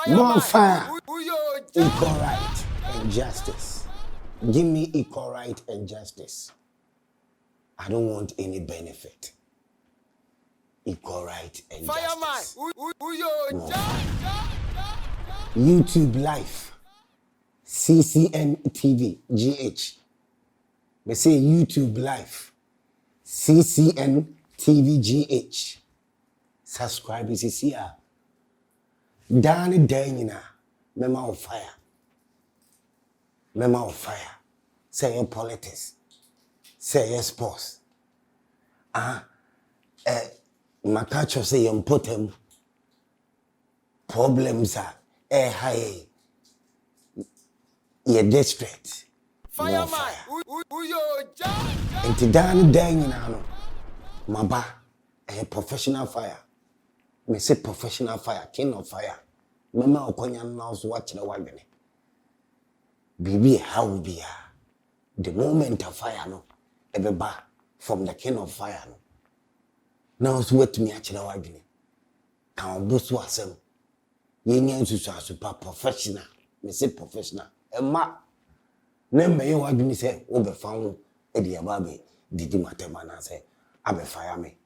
More fire, equal right and justice. Give me equal right and justice. I don't want any benefit. Equal right and justice. More fire. YouTube Live, CCN TV, GH. They say YouTube Live, CCN TV, GH. Subscribe, is here. Danny Dana, Memo of fire. Memo of fire. Say your politics. Say your sports. Makacho say your important problems are high. Your district. More fire. And Danny Dana, Maba, a professional fire. Me say professional fire, king of fire. Mama okonya now so watch the wagon. Bibi how be the moment of fire no ebeba from the king of fire no. Now so wait me actually wagon. Kan bosu asem. Yenya nsusu asupa professional. Me say professional. Emma na me wagon say wo be fan e de aba be didi matema na say abe fire me.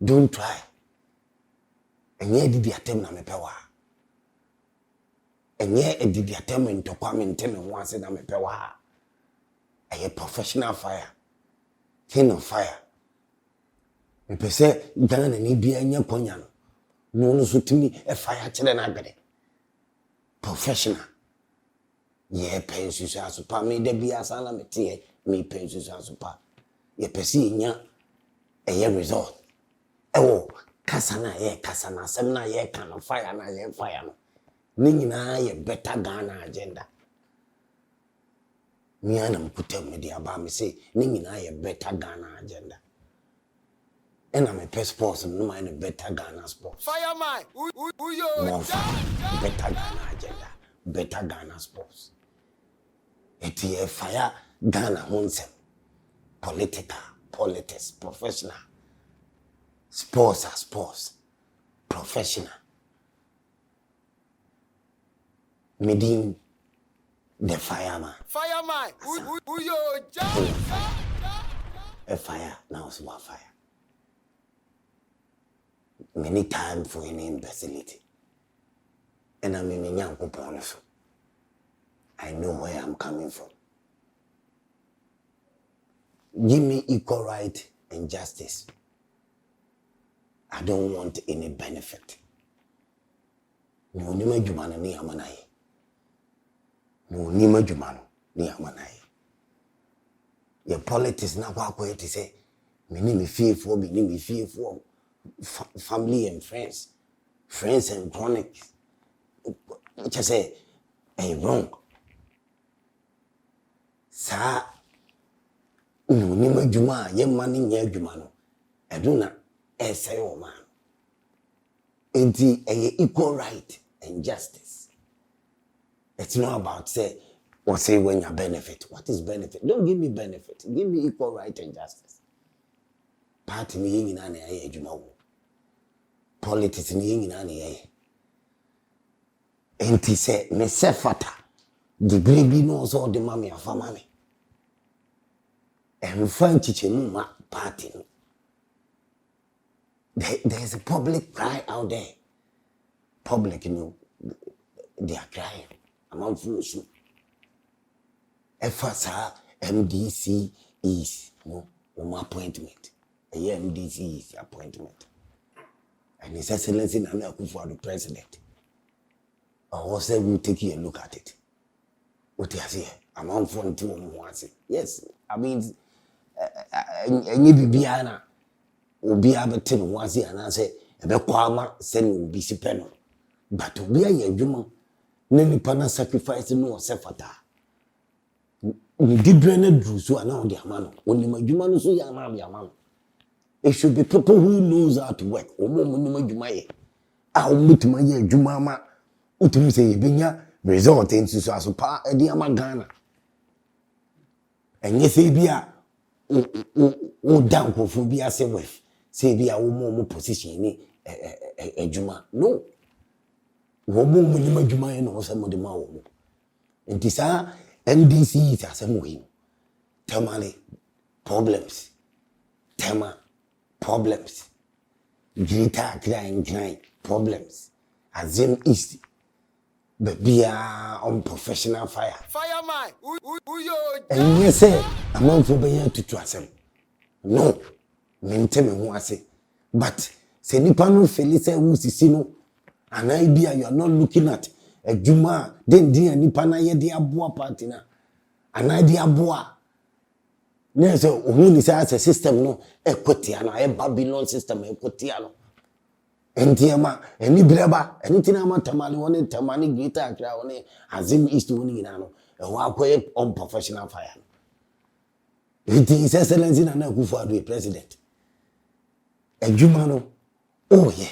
Don't try. Enye didi atem na mepewa. Enye didi atem ntokwa me nteme ho ase na mepewa. Eye professional fire. King of fire. Me pese Ghana ni bia nya konya no. No so timi e fire kire na agade. Professional. Ye pensu so asopa me da bia sana mete me pensu so asopa. Ye pese nya eye result. Ewo kasana ye kasana semna ye kana fire na ye fire no ni nyina ye better Ghana agenda mi ana mkutem me dia ba me say ni nyina ye better Ghana agenda ena me passport no my better Ghana sports fireman more fire better Ghana agenda better Ghana sports eti ye fire Ghana honsem political politics professional sports are sports. Professional. Meeting the fireman. Fireman. A fire. Now it's about fire. Many times for any imbecility. And I'm in a young couple. I know where I'm coming from. Give me equal right and justice. I don't want any benefit. No nima jumano ni amanaye. No nima jumano ni amanaye. Your politics na kwa kweti say me ni me fearful, me ni me fearful family and friends. Friends and chronic. Just say hey wrong. Sa no nima juma ye mani nye jumano. Eduna say oh man. Enti equal right and justice. It's not about say or say when you benefit. What is benefit? Don't give me benefit. Give me equal right and justice. Party me yin na ye adwuma wo. Politics me yin na ye. Enti say me sefata. Degree bi no so de mama afa mama. Emfa nchichemu ma party no. There's a public cry out there. Public, you know, they are crying. I'm on full shoot. FSR, MDC is no appointment. A MDC is appointment. And His Excellency Nana Akufo-Addo the president. I also will take a look at it. What is here? I'm on phone to once. Yes, I mean, Bibiana. Obi abete no wase ana se ebe kwama se no obi sipe no but obi aye adwuma na nipa na sacrifice no osefata ni dibre na dru so ana on the amano oni adwuma no so ya na be amano. It should be people who knows how to work omo mo ni adwuma ye a omutima ye adwuma ma utumi se yebenya result nsu so asopa e de ama Ghana enye se bia o dan ko fu bia se wef say be a woman position ni ejuma no wo mo mo nyima dwuma ye no se mo de ma wo mo enti sa NDC is asem wo yi tamale problems greater grind problems Azim East bia on professional fireman who yo and you say amanfo be yan tutu asem no maintain me ho ase but se nipa no felice wu sisi no anai bia you are not looking at adwuma den nipa na ye de aboa party na anai de aboa na se ohun ni say system no equity na e Babylon system equity no entiema eni breba eni tinama tamale woni tamani greater akra woni Azim East woni nyina no e wa akoye unprofessional fire it is excellency na Akufo-Addo president adwuma no oye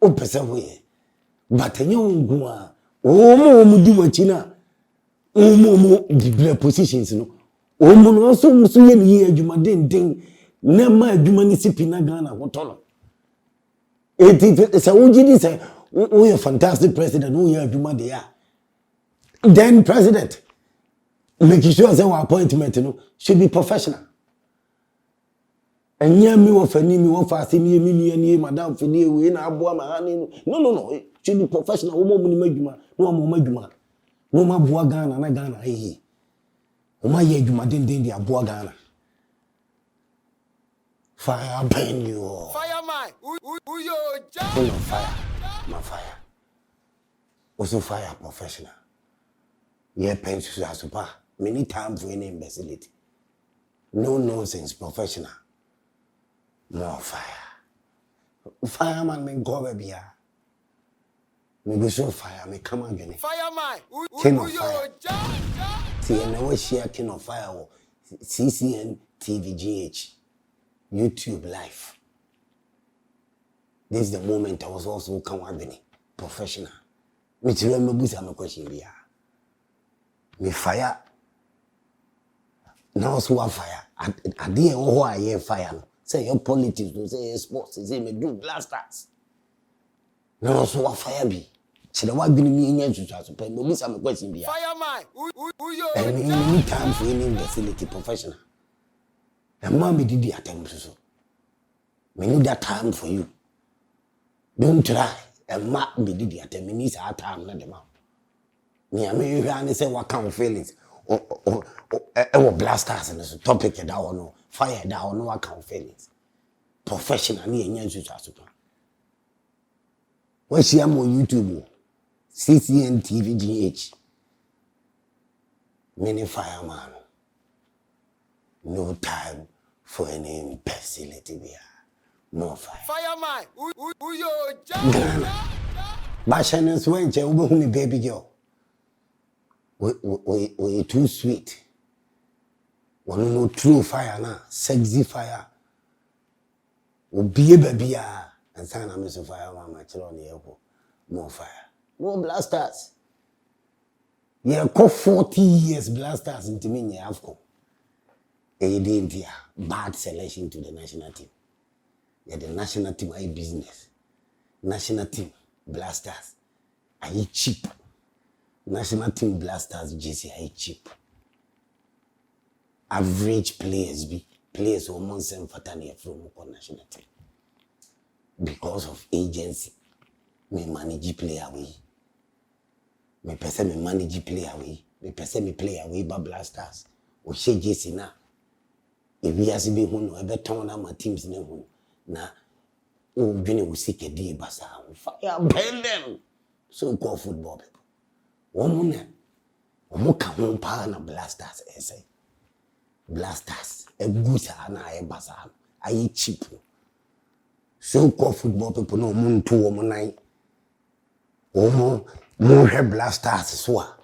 o pese hoye but enye ongu a o di wachi na o di positions no o no so muso ye ni adwuma den na ma adwuma ni sipina Ghana hoto no it's a ujidi say we a fantastic president who you adwuma dey are then president make sure say our appointment no should be professional enya mi wo fani mi wo fa mi ni madam fini we na aboa ma no it should be professional wo mo ni madwuma no mo madwuma no ma boa Ghana na Ghana o ma ye adwuma den di aboa Ghana fire burn you fireman who yo full of fire my fire also fire professional yeah pensions asupa many time for any imbecility no nonsense professional more fireman me go baby me go show fire me come again fireman who yo see and we share king of fire CCN TVGH YouTube live. This is the moment I was also come with professional. Me tell me busa me question bia. Me fire. Now so fire. I dey on who I fire no. Say your politics, say sports, say me do blasters. Now so fire be. Chile wa gbini mi enya tutu so pe me busa me question bia. Fireman. Who yo? Any time for any facility professional. And mommy did the attempt so. We need that time for you. Don't try. And ma be did the attempt. We need our time, not the mouth. Me, I mean, you can say what kind of feelings. Or blasters and the topic that or no fire that or no what kind of feelings. Professionally, and you should super. When she am on YouTube, CCN TVGH, many fireman. No time for any imbecility there. More fire. Fireman, who yo Ghana. Bashan's went to baby girl. We too sweet. One no true fire now, sexy fire. We be a baby and sign a miss of fire, my children here. More fire. More blasters. Yeah, 40 years blasters into me, I've come. India, bad selection to the national team. Yeah, the national team are business. National team blasters are cheap. National team blasters JC are cheap. Average players almost same fatani from national team. Because of agency, me manage play away. Me person me manage play away. Me person me play away by blasters. O she JC na. If we as be who ebe turn na my teams ne hu na o dwene wo sike die basa fire burn them so called football people womo ka ho pa na blasters say blasters e gusa na e basa ayi cheap so called football people no mo nto wo mo nan mo hwe blasters so a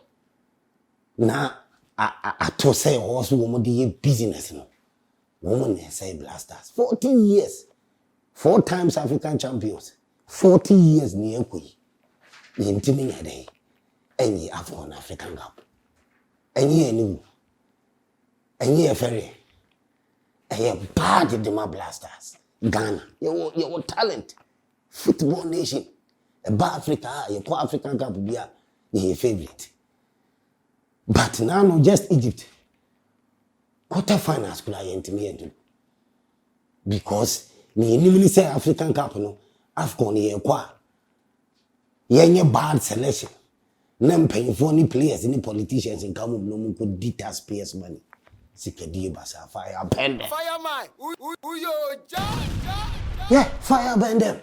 na ato say also wo mo de business no woman say blasters 40 years 4 times African champions 40 years ni ekoi yintimi nyade enyi Afcon African Cup enyi enu enyi efere bad the blasters Ghana your talent football nation Eba Africa, you call African Cup be your favorite. But now no just Egypt. Quarterfinals could I intimidate because me ni say African Cup no AFCON ye kwa yenye bad selection. Nem painful ni players ni politicians in come no mu could details players money. Sikedi basa fire bend them. Fireman, who yo Yeah, fire bend them.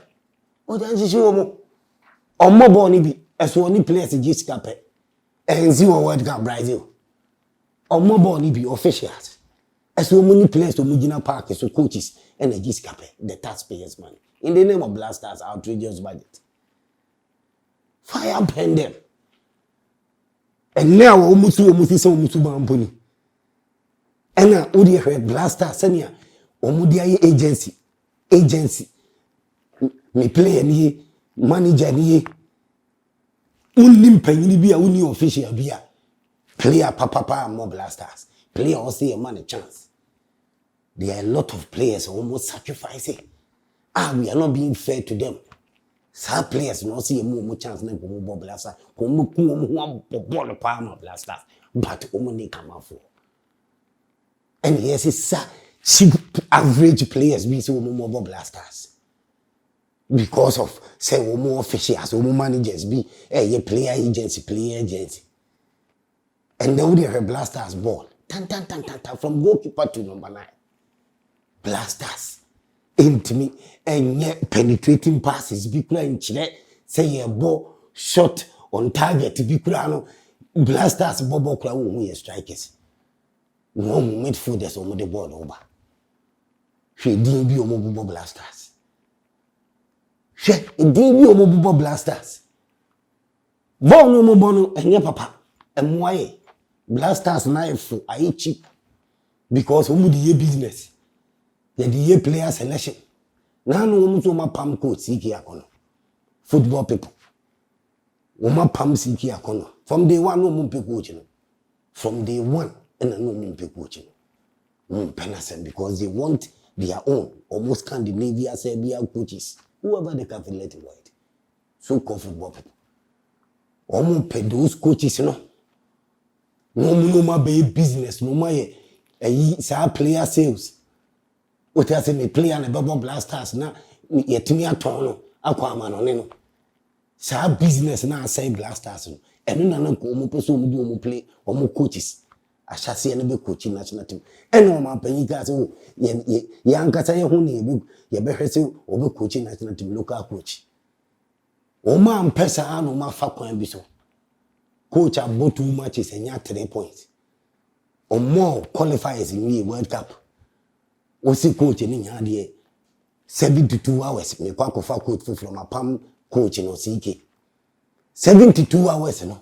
O janji shi omo. Omo bo ni bi eso ni players Jessica pe. Enzi wo World Cup Brazil. Omo bo ni bi officials. Eso many players to Mugina Park so coaches and a Jessica pe the taxpayers money. In the name of Blasters outrageous budget. Fire bend them. And now omutu so omutu bamponi. Ena odi hwe Blaster senia omudi aye agency me player ni manager ni unni mpanyini bia unni official bia player papa more Blasters player also a man a chance. There are a lot of players almost sacrificing. We are not being fair to them. Some players no see more chance na go more Blaster ko mo ku mo ball palm Blasters but omoni come out for. And yes, it's cheap average players be so more Blasters. Because of say more officials, more managers be player agency. And then we have Blasters ball. Tan from goalkeeper to number 9. Blasters. Intimate and yet penetrating passes be in Chile. Say a ball shot on target to be crano. Blasters bobo crown we strikers. No midfielders on the ball over. She didn't be a mobile Blasters. She didn't be a mobile Blasters. Bono mobono and your papa and why Blasters knife are cheap because who the business. The player selection. Now no woman pam coach siki akono. Football people. Woman pam siki akono. From day one no mun pe coach no. From day one and no mun pe coach no. Penasem because they want their own almost Scandinavia Serbia coaches. Whoever they can let it right. So called football people. Omo pe those coaches no. No ma be business no ma ye sa player sales. What I say me play and bubble Blasters na yetimi aton no akwa amano ne no sa business na say Blasters no eno na na ko mo peso mo di mo play o mo coaches ashase ne be coaching national team eno o ma panyi ka say ye ankasa ye hu ne ye be hwese o be coaching national team local coach o ma mpesa anu ma fa kwan bi so coach about 2 matches enya 3 points or more qualifiers in the World Cup. Osi coach ni nyade 72 hours me kwa kofa coach from a pam coach no sike 72 hours no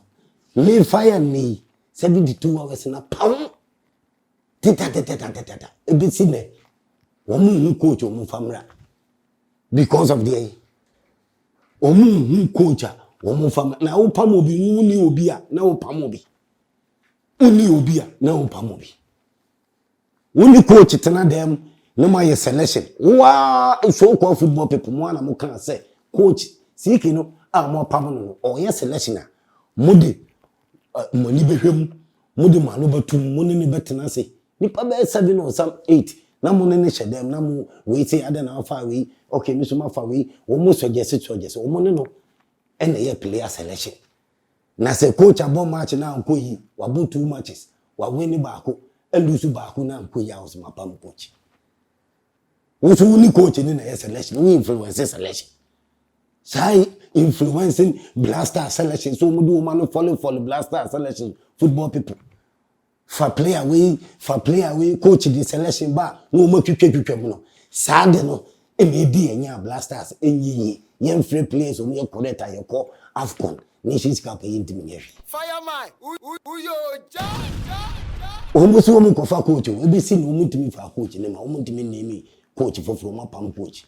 me fire me 72 hours na pam teta ebisi ne wo mu coach wo mu famra because of the wo mu coach wo mu famra na wo pam obi ni obi a na wo pam obi uni obi a na wo pam obi woni coach tena dem no my selection wow so called football people mo na mo kan say coach siki no mo pam no o ye selection a mudi money behwem mudi manu batum mo ne betena say nipa be 7 or some 8 na mo ne hye dem na mo we say ada na fa we okay mi so ma fa we wo mo suggest wo mo ne no e na ye player selection na say coach abo match na nko yi wa bo 2 matches wa win baako elusu baako na nko yi house ma pam coach also only coach in the selection we influence selection say influencing Blaster selection so we do man follow for the Blaster selection football people for player we coach the selection ba no mo twetwetwetwem no sad no e me di enya Blasters enyi yen free players o me correct ayeko AFCON Nations Cup intimi Fireman, who yo ja. Almost wo mo kofa coach we be see no mutimi fa coach ne ma wo mutimi name coach for from pam coach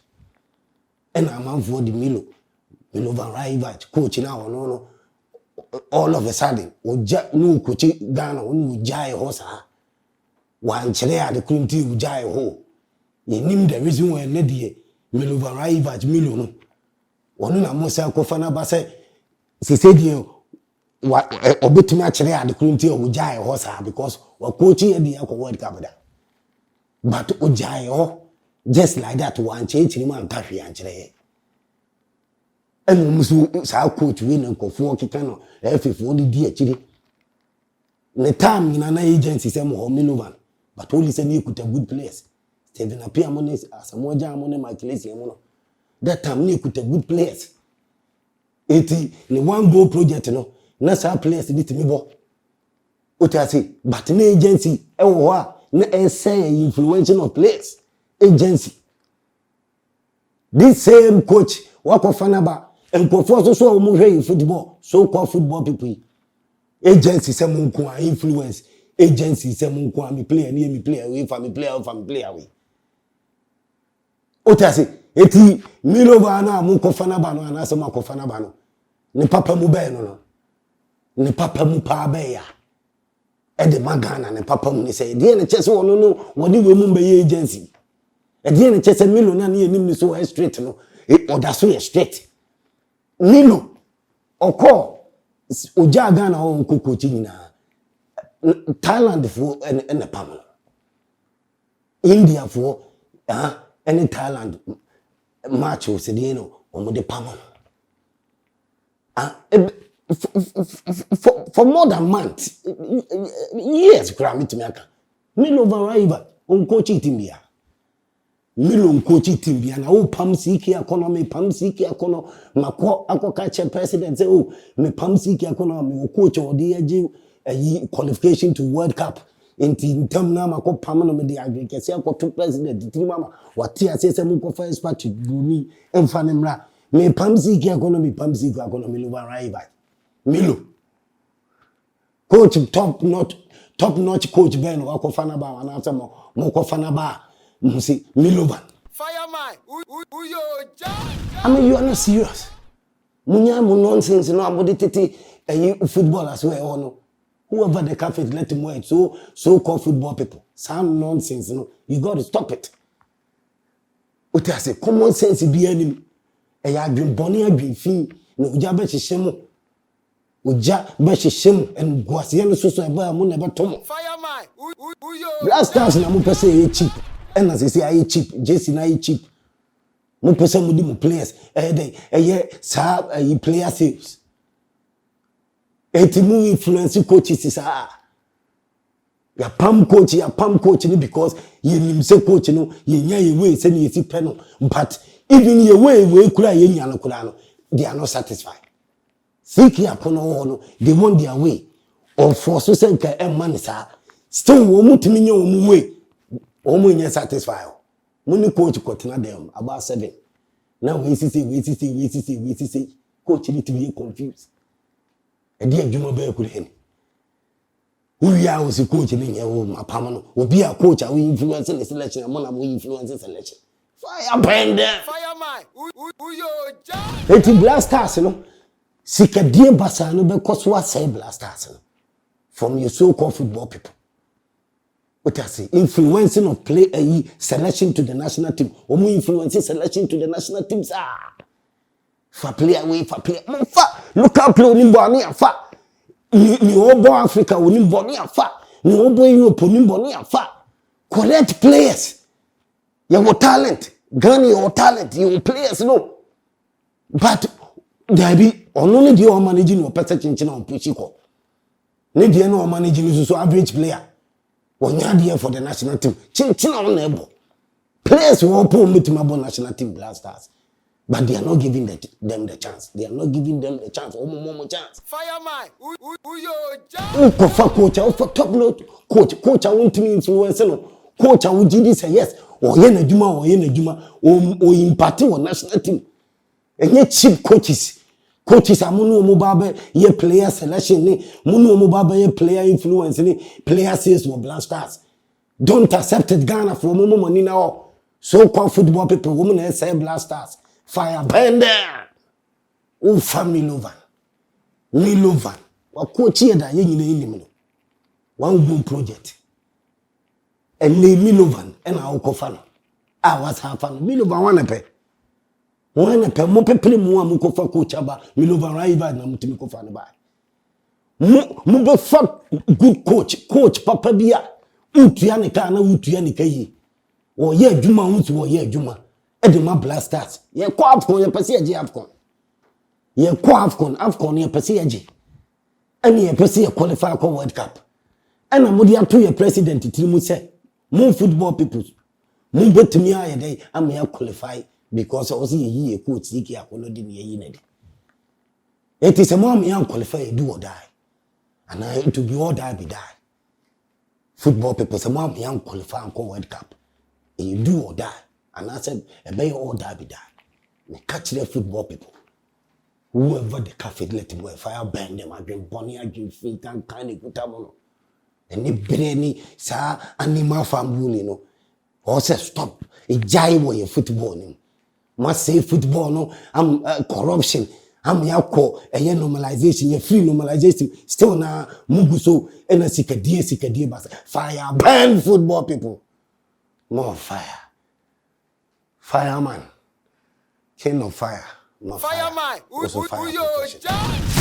and I'm for the Milovan Rajic coach now no all of a sudden oja no coach Ghana onu jai ho sa wan chere ade kunti jai ho ye nim the reason why ne de Milovan Rajic Milo no Onu na mo say kofa na ba say se die wa obetumi a kire ade kunti o gyae ho sa because wa coach e dey akọ World Cup da. But o gyae ho just like that one change ni man tahwe ankire. Enu musu sa coach we na nkofo keka no FFO di akire. Ne time na agency say mo Milovan but only say you could a good players. Steven Apia money Asamoah money Michaelis no. That time you could a good players. 80 ni one goal project no. Na sa players ni timi bo. Otasi but na agency e wo a na say influential of players agency. This same coach wakofana ba enkofo so o mu hwe football so called football people. Agency say mo nko influence agency say mo nko me player ni me player we for me player we. Otasi eti Milovan na mo kofana ba no anase mo kofana ba no. Ne papa mu be no. Ne papa mu pa be ya e de magana ne papa mu ni say de ne chese wono no wodi we mu be agency e de ne chese Milo na ne nim ni so straight no e oda so straight Milo oko oja Ghana ho kokochi nyina Thailand fo en pam no India fo any Thailand match o se de no o mo de pam no for more than months, years, cram it to me. Milovan rival, coaching Timbia. Milo coaching Timbia, and oh, Pamsiki economy, Pamsiki economy, Mako Aquaculture president say, oh, me Pamsiki economy, coach or the qualification to World Cup. In term now, Mako Pamano, the agriculture, I got two president, the Timama, what Tia says, I'm going first party, me, and Fanimra. Me Pamsiki economy, Milovan rival. Milo coach top notch coach Ben wakofana ba wana ata mo kofana ba musi Milovan Fireman, who yo ja? I mean you are not serious. Munya mo nonsense no abodi tete football as well no. Whoever the cafe let him wait so called football people. Some nonsense no. You got to stop it. What I say common sense be enemy. E ya adwen boni adwen fin no uja be hyehyem. Uja bashishim and guasian so eba mu never tomo. Fireman, who yo? Last time na mu pese cheap. And as I say I cheap, Jesse na cheap. Mu pese mu di mu players. Sa player sales. Eti mu influence coaches sa. Ya pam coach ni because ye nim say coach no ye nya ye way say ye si pe no. But even ye way kura ye nya no kura no, they are not satisfied. Think ya kono no they want their way or for so say ka man sa still wo mutimi nya wo mu way wo mu nya satisfy mo ni coach kotena dem about 7 now we see coach need to be confused e dey adwuma ba kure hen who ya wo si coach ni nya wo mapam no obi a coach a we influence the selection mo na mo influence selection fire bend Fireman, who yo ja? eti Blasters no Sikadie basa no be koswa say Blasters no from your so-called football people. What I say, influencing of play selection to the national team. Omu influencing selection to the national teams. For player away, for player. Local play onimbo ni afa. Ni obo Africa onimbo ni afa. Ni obo Europe onimbo ni afa. Correct players. You have talent. Ghana your talent. You players no. But there be only the one managing your person chinchina on pushiko. Need the no managing so average player. When you're there for the national team, chinchina on able. Players who pull me to my national team Blasters. But they are not giving them the chance. They are not giving them the chance. More chance. Fireman, who yo ja? Coach, for top note, coach, I want to influence no. Coach, I would do say yes. Or yena juma, or imparting on national team. And yet cheap coaches are munu mubabe ye player selection ni munu mubabe ye player influence ni player sales for Blasters. Don't accept it Ghana for mumu money now. So called football people women say Blasters. Fire bender. Oh family Milovan. Wa coach here da ye nyina enim no. One boom project. And Milovan and our kofano. I was half an Milovan one pe. One pe mo pepele mu am ko fa coach aba Milovan Rival na mutimi ko fa ne ba mo be fa good coach papa bia utua ne ka na utua ne ka yi wo ye adwuma untu wo ye adwuma e de ma blasters ye ko afcon ye pese ye afcon ye ko afcon ye pese ye ani ye pese ye qualify for world cup ana mo dia to ye president tirimu se mo football people mo betumi aye dey am ye qualify because o se ye coach iki akono di ne yi na di it is a mom ye qualify do or die and it to be all die be die football people say mom ye qualify for world cup you do or die and I said e be all die be die me catch the football people whoever the cafe let him fire burn them again bonny again feet and kind of kutamono any brainy sa animal farm rule you know or say stop e jai wo football ni must say football no am corruption am yakọ eye normalization ye free normalization still na mugu so ena sikadie basa fire burn football people more fireman king of fire Fireman, who you